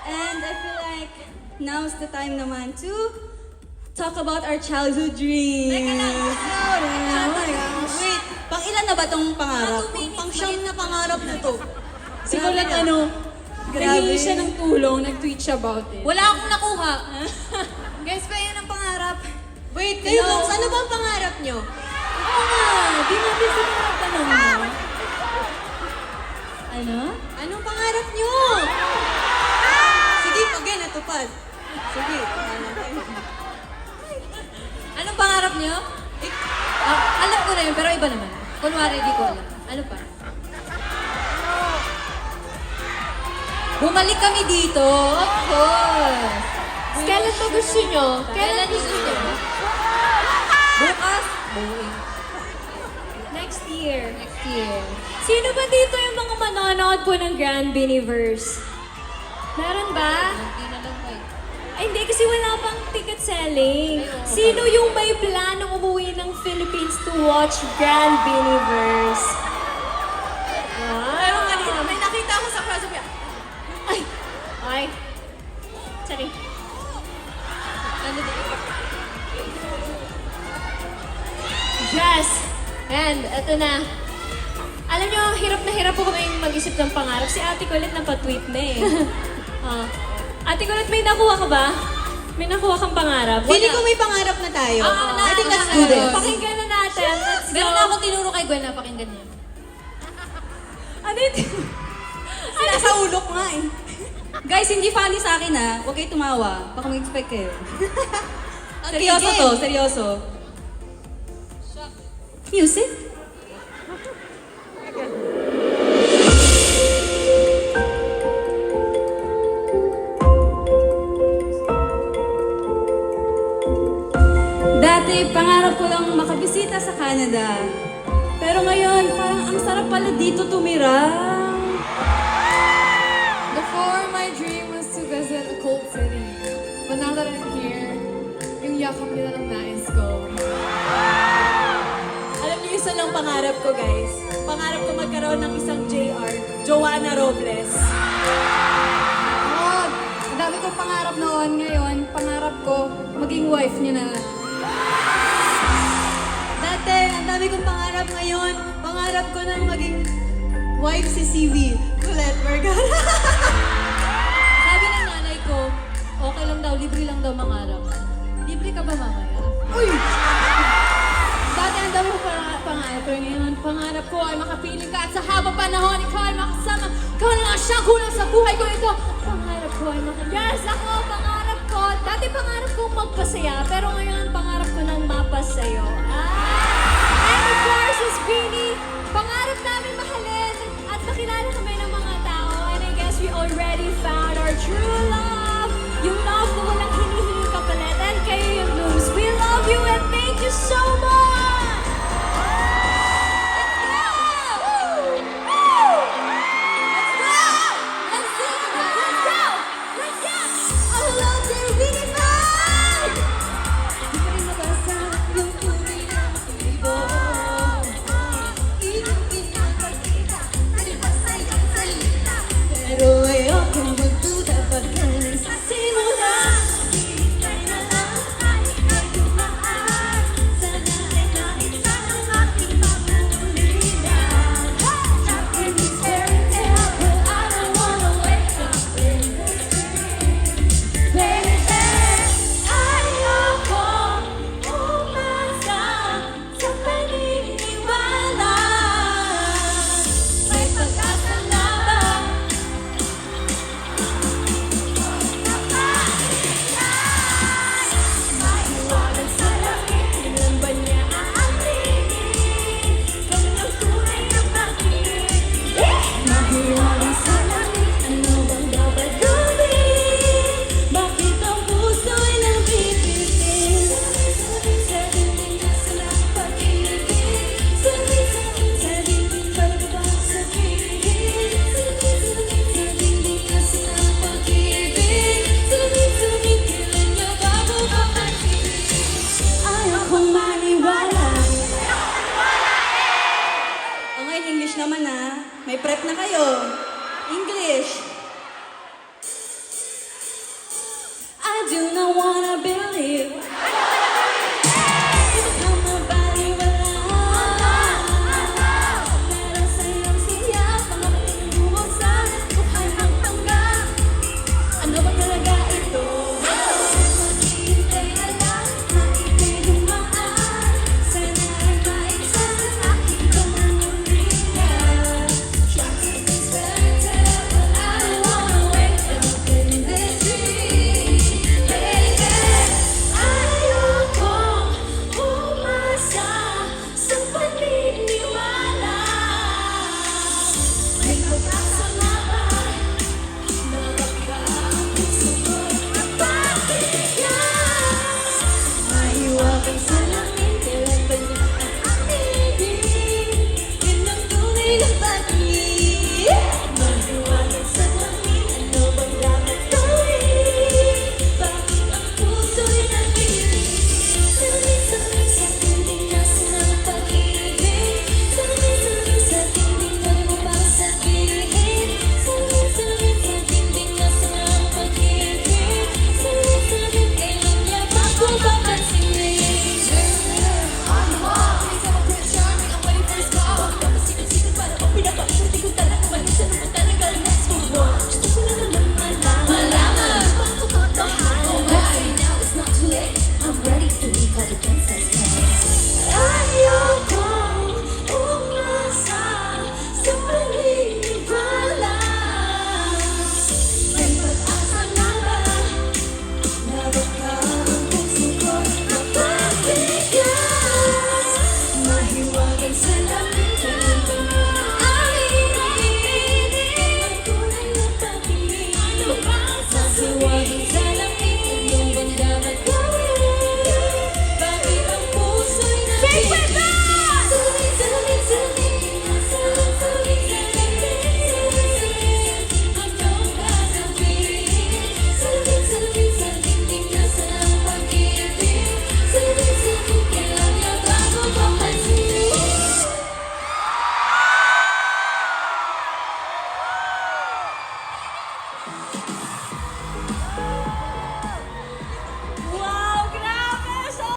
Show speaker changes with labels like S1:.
S1: And I feel like now's the time naman to talk about our childhood dreams.
S2: Teka lang.
S1: Oh my gosh. Wait, pang ilan na ba tong pangarap?
S2: Pang siyam na pangarap na to.
S3: Siguro
S1: Grabe
S3: like
S1: na.
S3: naghingi siya ng tulong, nag-tweet siya about it.
S2: Wala akong nakuha. Guys, pa yan ang pangarap.
S1: Wait,
S2: Kayo,
S1: hello.
S2: ano ba ang pangarap nyo?
S3: Oo nga, di natin sila tanong mo. Ano?
S2: Anong pangarap nyo? Sige, pag yan, natupad. Sige, anong pangarap nyo? Alam ko na yun, pero iba naman. Kunwari, di ko alam. Ano pa? Bumalik kami dito. Of course.
S3: Kailan ba gusto nyo?
S2: Kailan gusto nyo? Bukas.
S3: Next year.
S2: Next year.
S3: Sino ba dito yung mga manonood po ng Grand Biniverse? Meron ba?
S2: Hindi na lang kayo.
S3: Ay, hindi kasi wala pang ticket selling. Sino yung may planong umuwi ng Philippines to watch Grand Biniverse?
S2: Pero kanina, may nakita ako sa Plaza Pia.
S3: Ay! Ay! Sorry.
S2: Ano din?
S3: Yes! And, eto na. Alam nyo, hirap na hirap po kami mag-isip ng pangarap. Si Ate Colette napatweet na eh. Ate Colette, may nakuha ka ba? May nakuha kang pangarap?
S1: Feeling ko may pangarap na tayo. I think let's do
S2: Meron.
S1: this.
S3: Pakinggan na natin. Let's go.
S2: Meron na akong tinuro kay Gwen na pakinggan niya.
S3: Ano yun?
S1: Nasa ulok nga eh. Guys, hindi funny sa akin ha. Huwag kayo tumawa. Baka mag-expect kayo. Seryoso
S2: game.
S1: to, seryoso. Music? Dati, pangarap ko lang makabisita sa Canada. Pero ngayon, parang ang sarap pala dito tumira.
S4: Before, my dream was to visit a cold city. But now that I'm here, yung yakap nila ng nais ko.
S1: Alam niyo, isa lang pangarap ko, guys. Pangarap ko magkaroon ng isang JR, Joanna Robles.
S4: Oh, ang dami kong pangarap noon. Ngayon, pangarap ko, maging wife niya na lang.
S1: Dati, ang dami kong pangarap ngayon. Pangarap ko na maging wife si CV. Colette Vergara.
S2: Sabi ng nanay ko, okay lang daw, libre lang daw mangarap. Libre ka ba mamaya?
S4: Uy! Dati ang dami kong pangarap. Pero ngayon, pangarap ko ay makapiling ka at sa habang panahon, ikaw ay makasama. Ikaw na lang siyang kulang sa buhay ko ito. Pangarap ko ay
S3: Yes, ako, pangarap ko. Dati pangarap kong magpasaya, pero ngayon pangarap ko nang mapasayo. And of course, as Queenie, pangarap namin mahalin at makilala kami ng mga tao. And I guess we already found our true love. Yung love na walang hinihiling kapalit. And kayo yung blooms. We love you and thank you so much!
S1: Pero ayokong magduda pagka sa simula. do not wanna